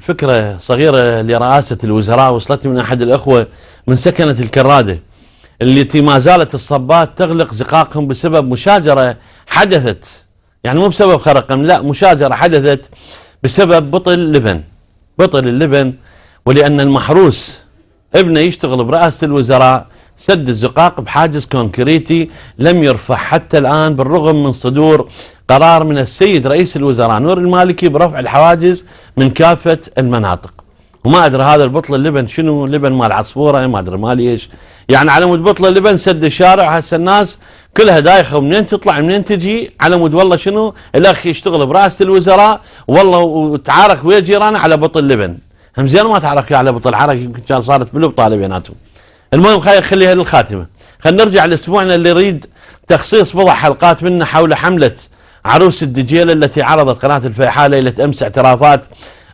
الفكرة صغيرة لرئاسة الوزراء وصلتني من أحد الأخوة من سكنة الكرادة التي ما زالت الصبات تغلق زقاقهم بسبب مشاجرة حدثت، يعني مو بسبب خرق، لا، مشاجرة حدثت بسبب بطل اللبن، ولأن المحروس ابنه يشتغل برئاسة الوزراء سد الزقاق بحاجز كونكريتي لم يرفع حتى الآن بالرغم من صدور قرار من السيد رئيس الوزراء نور المالكي برفع الحواجز من كافة المناطق. وما أدري هذا البطل اللبن شنو، لبن مال عصفورة، ما أدري مال ايش، يعني على مود بطل اللبن سد الشارع، هسه الناس كلها دايخة ومنين تطلع منين تجي، على مود والله شنو الأخ يشتغل برئاسة الوزراء والله وتعارك ويا جيرانه على بطل لبن، هم زين ما تعارك على بطل عرق، يمكن كان صارت بالبطالة بيناتهم. المهم خليها للخاتمة، خلينا نرجع لأسبوعنا اللي يريد تخصيص بضع حلقات منه حول حملة عروس الدجيلة التي عرضت قناة الفيحاء ليلة أمس اعترافات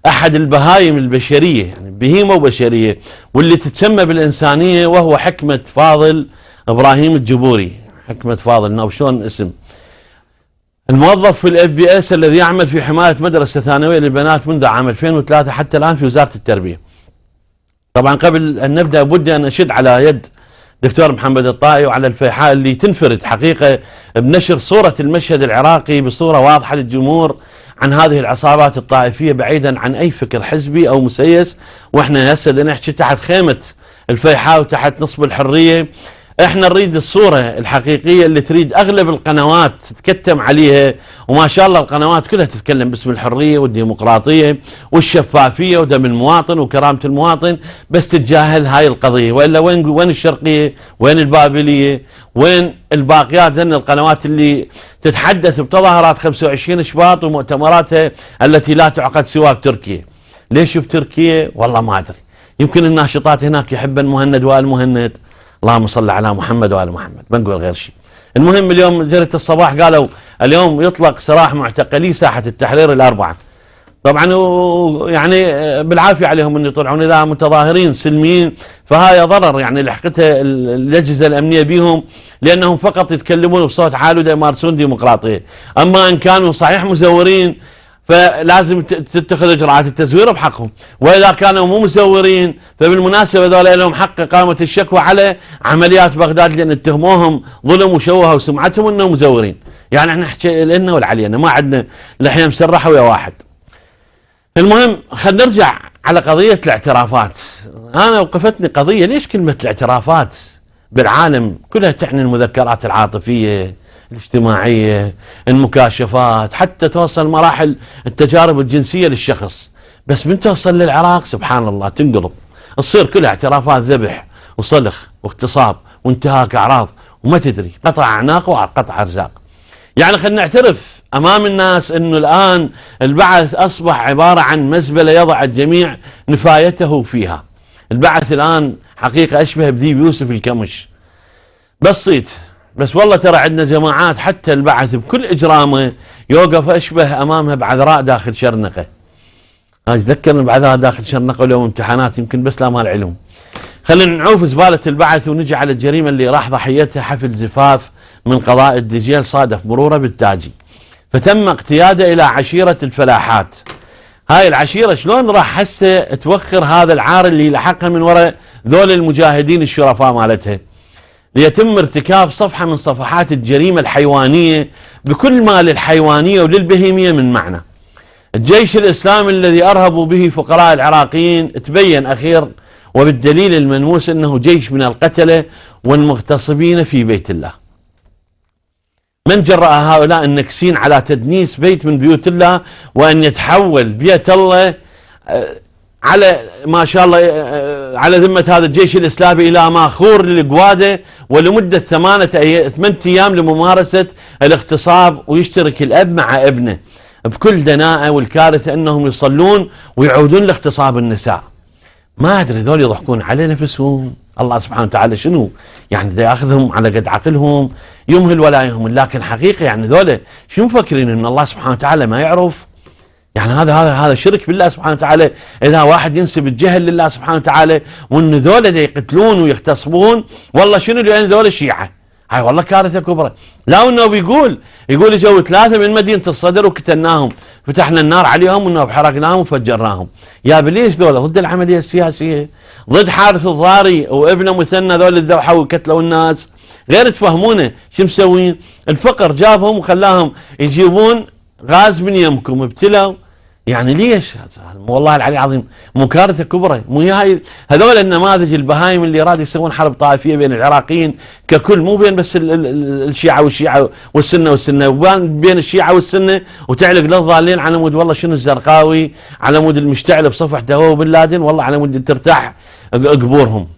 أحد البهايم البشرية، يعني بهيمة وبشرية، واللي تتسمى بالإنسانية، وهو حكمة فاضل إبراهيم الجبوري. حكمة فاضل شلون اسم، الموظف في الFBS الذي يعمل في حماية مدرسة ثانوية للبنات منذ عام 2003 حتى الآن في وزارة التربية. طبعا قبل أن نبدأ بدي أن أشد على يد دكتور محمد الطائي وعلى الفيحاء اللي تنفرد حقيقة بنشر صورة المشهد العراقي بصورة واضحة للجمهور عن هذه العصابات الطائفية بعيدا عن أي فكر حزبي أو مسيس. وإحنا هسه نحكي تحت خيمة الفيحاء وتحت نصب الحرية، احنا نريد الصورة الحقيقية اللي تريد اغلب القنوات تتكتم عليها، وما شاء الله القنوات كلها تتكلم باسم الحرية والديمقراطية والشفافية ودم المواطن وكرامة المواطن، بس تتجاهل هاي القضية. وإلا وين الشرقية، وين البابلية، وين الباقيات هن القنوات اللي تتحدث بتظاهرات 25 شباط ومؤتمراتها التي لا تعقد سوى بتركيا. ليش بتركيا؟ والله ما ادري، يمكن الناشطات هناك يحبن مهند وآل مهند، اللهم صل على محمد وآل محمد، بنقول غير شيء. المهم اليوم جريدة الصباح قالوا اليوم يطلق سراح معتقلي ساحة التحرير الأربعة. طبعا يعني بالعافية عليهم ان يطلعون، اذا متظاهرين سلميين فهاي ضرر يعني لحقتها الأجهزة الأمنية بهم، لأنهم فقط يتكلمون بصوت عالي ويمارسون ديمقراطية. أما إن كانوا صحيح مزورين فلازم تتخذ اجراءات التزوير بحقهم، واذا كانوا مو مزورين فبالمناسبه ذولا لهم حق اقامه الشكوى على عمليات بغداد، لان اتهموهم ظلم وشوهوا سمعتهم انهم مزورين. يعني احنا نحكي لنا والعلينا، ما عندنا لحيه مسرحه ويا واحد. المهم خلينا نرجع على قضيه الاعترافات. انا وقفتني قضيه، ليش كلمه الاعترافات بالعالم كلها تعني المذكرات العاطفيه الاجتماعية، المكاشفات، حتى توصل مراحل التجارب الجنسية للشخص، بس من توصل للعراق سبحان الله تنقلب، تصير كلها اعترافات ذبح وصلخ واغتصاب وانتهاك أعراض وما تدري، قطع أعناق وقطع أرزاق. يعني خلينا نعترف أمام الناس أنه الآن البعث أصبح عبارة عن مزبلة يضع الجميع نفايته فيها. البعث الآن حقيقة أشبه بذيب يوسف الكمش، بسيط. بس والله ترى عندنا جماعات حتى البعث بكل إجرامه يوقف أشبه أمامها بعذراء داخل شرنقة. أتذكر بعذراء داخل شرنقة اليوم امتحانات يمكن بس لا مال علوم. خلينا نعوف زبالة البعث ونجي على الجريمة اللي راح ضحيتها حفل زفاف من قضاء الدجيل صادف مروره بالتاجي، فتم اقتياده إلى عشيرة الفلاحات. هاي العشيرة شلون راح هسه توخر هذا العار اللي لحقها من وراء ذول المجاهدين الشرفاء مالتها، ليتم ارتكاب صفحة من صفحات الجريمة الحيوانية بكل ما للحيوانية وللبهيمية من معنى. الجيش الإسلامي الذي أرهبوا به فقراء العراقيين تبين أخير وبالدليل الملموس أنه جيش من القتلة والمغتصبين في بيت الله. من جرأ هؤلاء النكسين على تدنيس بيت من بيوت الله وأن يتحول بيت الله على ما شاء الله على ذمة هذا الجيش الإسلامي إلى ماخور للقوادة، ولمدة 8 أيام لممارسة الاغتصاب، ويشترك الأب مع ابنه بكل دناءة. والكارثة أنهم يصلون ويعودون لاغتصاب النساء. ما أدري ذول يضحكون على نفسهم، الله سبحانه وتعالى شنو يعني دا ياخذهم على قد عقلهم يمهل ولا يهمل، لكن حقيقة يعني ذول شو مفكرين أن الله سبحانه وتعالى ما يعرف؟ يعني هذا شرك بالله سبحانه وتعالى. إذا واحد ينسب الجهل لله سبحانه وتعالى وأن ذولا يقتلون ويغتصبون، والله شنو لأن ذولا شيعة، هاي والله كارثة كبرى. لا انه بيقول اجوا 3 من مدينة الصدر وقتلناهم، فتحنا النار عليهم وانه حرقناهم وفجرناهم. يا بليش ذولا ضد العملية السياسية، ضد حارث الضاري وابنه مثنى ذول الذبحوا وقتلوا الناس. غير تفهمونه شو مسوين؟ الفقر جابهم وخلاهم يجيبون غاز من يمكم، ابتلوا. يعني ليش؟ والله العلي العظيم مو كارثه كبرى؟ مو هاي هذول النماذج البهايم اللي راد يسوون حرب طائفيه بين العراقيين ككل، مو بين بس الشيعه والشيعه والسنه والسنه، بين الشيعه والسنه، وتعلق للضالين على مود والله شنو الزرقاوي، على مود المشتعل بصفحته هو وبن لادن، والله على مود ترتاح قبورهم.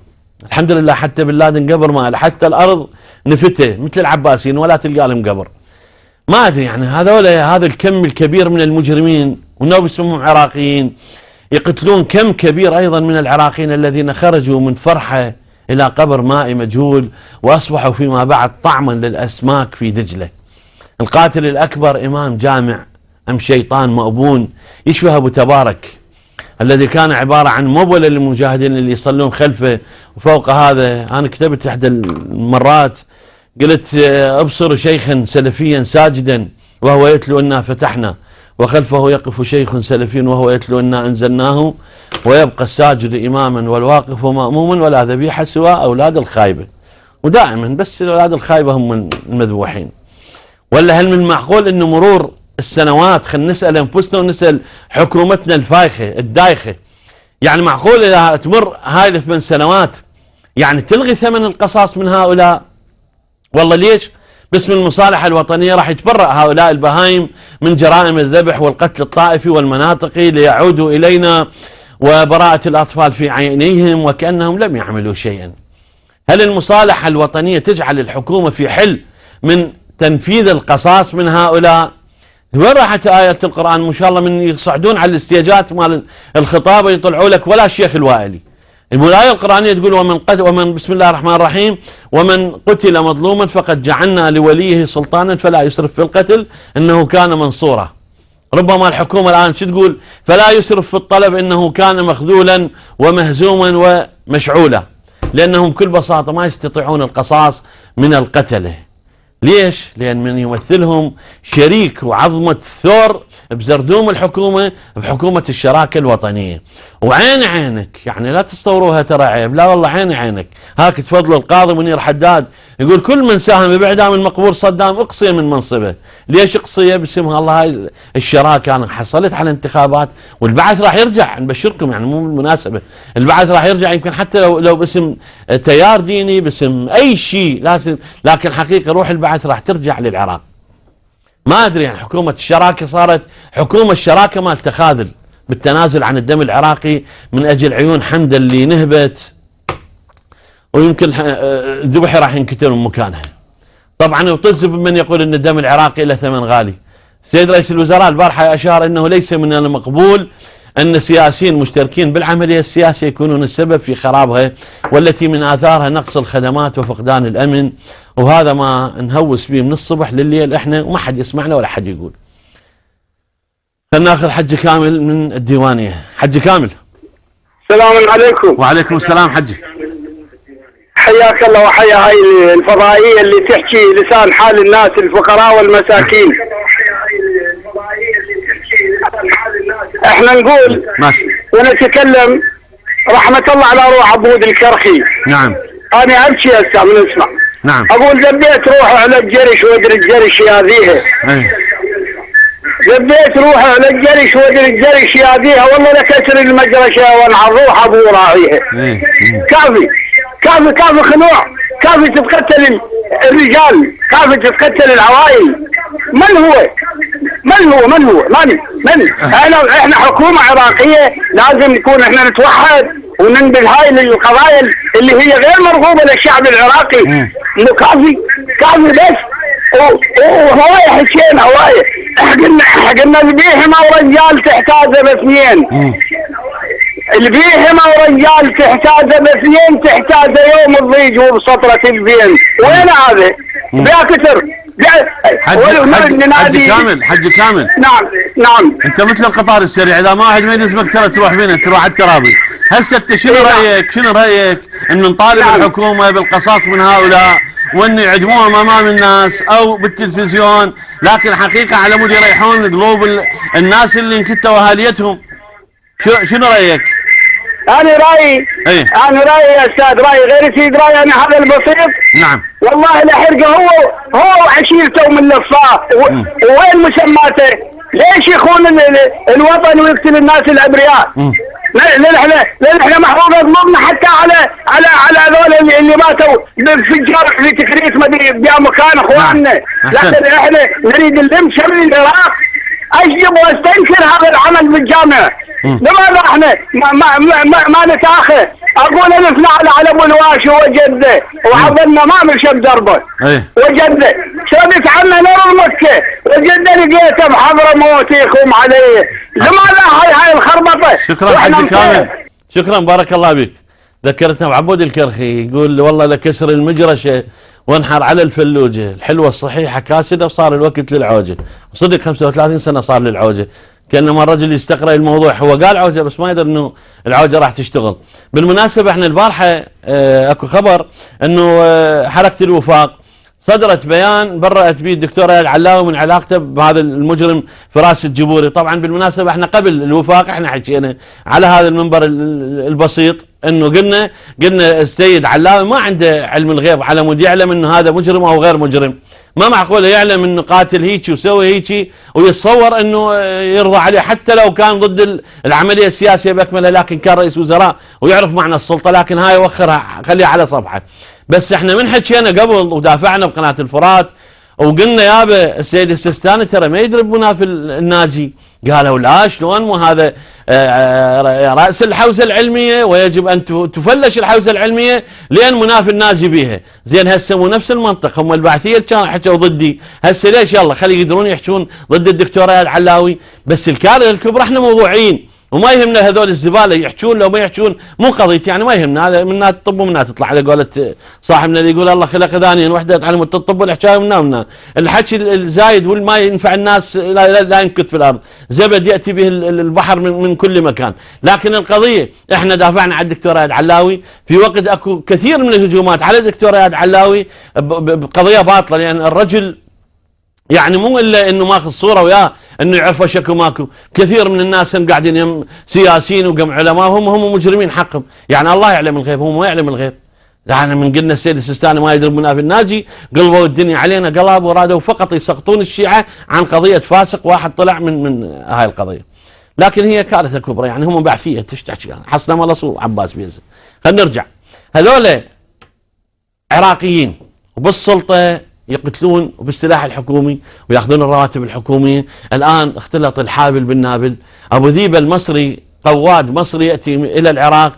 الحمد لله حتى بن لادن قبر مال، حتى الارض نفته مثل العباسيين ولا تلقى لهم قبر. ما ادري يعني هذا الكم الكبير من المجرمين والنوب اسمهم عراقيين يقتلون كم كبير ايضا من العراقيين الذين خرجوا من فرحه الى قبر مائي مجهول واصبحوا فيما بعد طعما للاسماك في دجله. القاتل الاكبر امام جامع ام شيطان مأبون يشبه ابو تبارك الذي كان عباره عن مبولة للمجاهدين اللي يصلون خلفه. وفوق هذا انا كتبت احدى المرات قلت ابصر شيخا سلفيا ساجدا وهو يتلو انا فتحنا، وخلفه يقف شيخ سلفي وهو يتلو انا انزلناه، ويبقى الساجد اماما والواقف مأموما ولا ذبيحه سوى اولاد الخايبه. ودائما بس الاولاد الخايبه هم المذبوحين. ولا هل من معقول انه مرور السنوات، خلينا نسال انفسنا ونسال حكومتنا الفايخه الدايخه، يعني معقول اذا تمر هاي ال8 سنوات يعني تلغي ثمن القصاص من هؤلاء؟ والله ليش؟ باسم المصالحة الوطنية راح يتبرأ هؤلاء البهايم من جرائم الذبح والقتل الطائفي والمناطقي ليعودوا إلينا وبراءة الأطفال في عينيهم وكأنهم لم يعملوا شيئا. هل المصالحة الوطنية تجعل الحكومة في حل من تنفيذ القصاص من هؤلاء؟ وين راحت آية القرآن؟ ما شاء الله من يصعدون على الاستياجات مال الخطابة يطلعوا لك ولا الشيخ الوائلي. الآية القرآنية تقول ومن بسم الله الرحمن الرحيم ومن قتل مظلوما فقد جعلنا لوليه سلطانا فلا يسرف في القتل انه كان منصورا. ربما الحكومة الآن شو تقول؟ فلا يسرف في الطلب انه كان مخذولا ومهزوما ومشعولا، لانهم بكل بساطة ما يستطيعون القصاص من القتلة. ليش؟ لأن من يمثلهم شريك وعظمة ثور بزردوم الحكومة بحكومة الشراكة الوطنية. وعين عينك، يعني لا تصوروها ترى عيب، لا والله عين عينك. هاك تفضل القاضي منير حداد يقول كل من ساهم بإعدام المقبور صدام اقصي من منصبه. ليش اقصيه؟ باسمها الله هاي الشراكة انا حصلت على انتخابات، والبعث راح يرجع نبشركم، يعني مو بالمناسبة البعث راح يرجع يمكن حتى لو باسم تيار ديني باسم اي شيء لازم، لكن حقيقة روح البعث راح ترجع للعراق. ما ادري يعني حكومة الشراكة صارت حكومة الشراكة مال تخاذل بالتنازل عن الدم العراقي من اجل عيون حمد اللي نهبت، ويمكن ذبحي راح ينكتر من مكانها. طبعا يطز بمن يقول ان الدم العراقي له ثمن غالي. السيد رئيس الوزراء البارحة اشار انه ليس من المقبول ان السياسيين المشتركين بالعملية السياسية يكونون السبب في خرابها، والتي من اثارها نقص الخدمات وفقدان الامن. وهذا ما نهوس به من الصبح لليل احنا وما حد يسمعنا ولا حد يقول. خلينا ناخذ حج كامل من الديوانية. حج كامل. السلام عليكم. وعليكم السلام حجي. حياك الله وحيا هاي الفضائية اللي تحكي لسان حال الناس الفقراء والمساكين. احنا نقول ماشي ونتكلم رحمة الله على روح عبود الكرخي. نعم. انا ابكي هسه من اسمع. نعم. اقول ذبيت روحه على الجرش وادري الجرش ياذيها. ذبيت روحه على الجرش وادري الجرش ياذيها، والله لكسر المجرشة وانعروح ابو راعيها. كافي كافي كافي خنوع، كافي تتقتل الرجال، كافي تتقتل العوائل. من هو؟ احنا حكومة عراقية لازم نكون احنا نتوحد وننبذ هاي القضايا اللي هي غير مرغوبة للشعب العراقي. انه كافي بس. وهواية حكينا هواية حقنا البيهمة ورجال تحتاجه باثنين. البيهمة ورجال تحتاجه باثنين، تحتاجه يوم الضيج وبسطرة البين. وين هذا؟ بيا كتر. حج كامل. نعم. انت مثل القطار السريع، اذا ما واحد ما يلزمك ترى تروح فين؟ تروح على الترابي. هسه انت شنو رايك ان نطالب الحكومه بالقصاص من هؤلاء وان يعدموهم امام الناس او بالتلفزيون، لكن حقيقه على مود يريحون قلوب الناس اللي انكتوا اهاليتهم. شنو رايك؟ انا رايي ايه؟ انا رايي يا استاذ، رايي غير سيد رايي انا هذا البسيط. نعم. والله لحرقه هو وعشيرته من الصاف وين مسماته؟ ليش يخون الوطن ويقتل الناس الابرياء؟ احنا محروق ضمننا حتى على هذول اللي ماتوا بالفجار في تكريت ما ادري بمكان اخواننا، لكن احنا نريد نلم شمل العراق. اجب واستنكر هذا العمل بالجامعه. لماذا احنا ما نتاخر؟ اقول انا على ابو الواشي وجده وعظمنا ما مشى بدربه. وجده سويت عنا نور مكه وجده لقيته بحضرموت يخوم علي. لماذا هاي الخربطه؟ شكرا حاج كامل، شكرا بارك الله بك. ذكرتنا بعبود الكرخي يقول والله لكسر المجرشه وانحر على الفلوجه، الحلوه الصحيحه كاسده وصار الوقت للعوجه. صدق 35 سنه صار للعوجه، كانما الرجل يستقرأ الموضوع، هو قال عوجه بس ما يدري انه العوجه راح تشتغل. بالمناسبه احنا البارحه اكو خبر انه حركه الوفاق صدرت بيان برأت به الدكتور اياد علاوي من علاقته بهذا المجرم فراس الجبوري. طبعا بالمناسبه احنا قبل الوفاق احنا حكينا على هذا المنبر البسيط انه قلنا السيد علاوي ما عنده علم الغيب على مود يعلم انه هذا مجرم او غير مجرم. ما معقول يعلم انه قاتل هيك وسوي هيك ويتصور انه يرضى عليه حتى لو كان ضد العمليه السياسيه باكملها، لكن كان رئيس وزراء ويعرف معنى السلطه، لكن هاي وخرها خليها على صفحه. بس احنا من حكينا قبل ودافعنا بقناه الفرات وقلنا يابا السيد السيستاني ترى ما يدري بمناف الناجي، قالوا لا شلون مو هذا رأس الحوزة العلمية ويجب أن تفلش الحوزة العلمية لأن مناف الناجي بيها. زين هسه مو نفس المنطق، هم البعثية كانوا حكوا ضدي، هسه ليش يلا خلي يقدرون يحكون ضد الدكتور اياد علاوي. بس الكارثة الكبرى احنا موضوعيين وما يهمنا هذول الزباله يحجون لو ما يحجون مو قضيتي، يعني ما يهمنا هذا منها الطب ومنها تطلع على قولة صاحبنا اللي يقول الله خلق ثانيا وحده تعلم الطب والحكايه منها الحكي الزايد والما ينفع الناس لا ينكت في الارض، زبد ياتي به البحر من كل مكان. لكن القضيه احنا دافعنا على الدكتور اياد علاوي في وقت اكو كثير من الهجومات على الدكتور اياد علاوي بقضيه باطله، لان الرجل يعني مو الا انه ماخذ صوره وياه انه يعرفوا شكو ماكو. كثير من الناس هم قاعدين يم سياسيين وقم علماء هم مجرمين حقهم، يعني الله يعلم الغيب هو ما يعلم الغيب. يعني من قلنا السيد السيستاني ما يدري مناف الناجي قلبوا الدنيا علينا قلب ورادوا فقط يسقطون الشيعه عن قضيه فاسق واحد طلع من هاي القضيه. لكن هي كارثه كبرى، يعني هم بعثيه تحكي حسنا ملص عباس بيزن. خلينا نرجع، هذول عراقيين وبالسلطه يقتلون وبالسلاح الحكومي وياخذون الرواتب الحكوميه. الان اختلط الحابل بالنابل. ابو ذيبه المصري قواد مصري ياتي الى العراق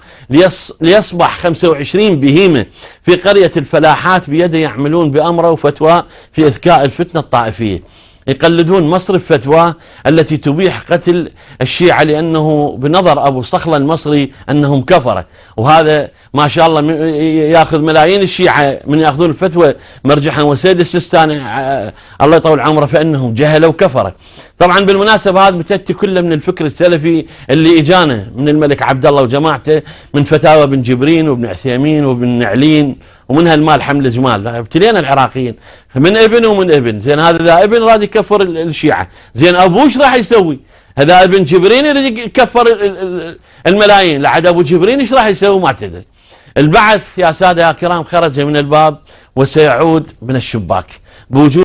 ليصبح 25 بهيمه في قريه الفلاحات بيده يعملون بامره وفتوى في اذكاء الفتنه الطائفيه. يقلدون مصرف فتواه التي تبيح قتل الشيعة لأنه بنظر أبو صخلة المصري أنهم كفرة، وهذا ما شاء الله يأخذ ملايين الشيعة من يأخذون الفتوى مرجحا. وسيد السيستاني الله يطول عمره فإنهم جهلة وكفرة. طبعا بالمناسبة هذا متأتي كله من الفكر السلفي اللي إجانا من الملك عبد الله وجماعته من فتاوى بن جبرين وابن عثيمين وابن نعلين ومنها المال حمل جمال. ابتلينا العراقيين من ابن ومن ابن. زين هذا ذا ابن راد يكفر الشيعة، زين ابوه ايش راح يسوي؟ هذا ابن جبرين يريد يكفر الملايين، لعد ابو جبرين ايش راح يسوي ما تدري. البعث يا ساده يا كرام خرج من الباب وسيعود من الشباك بوجود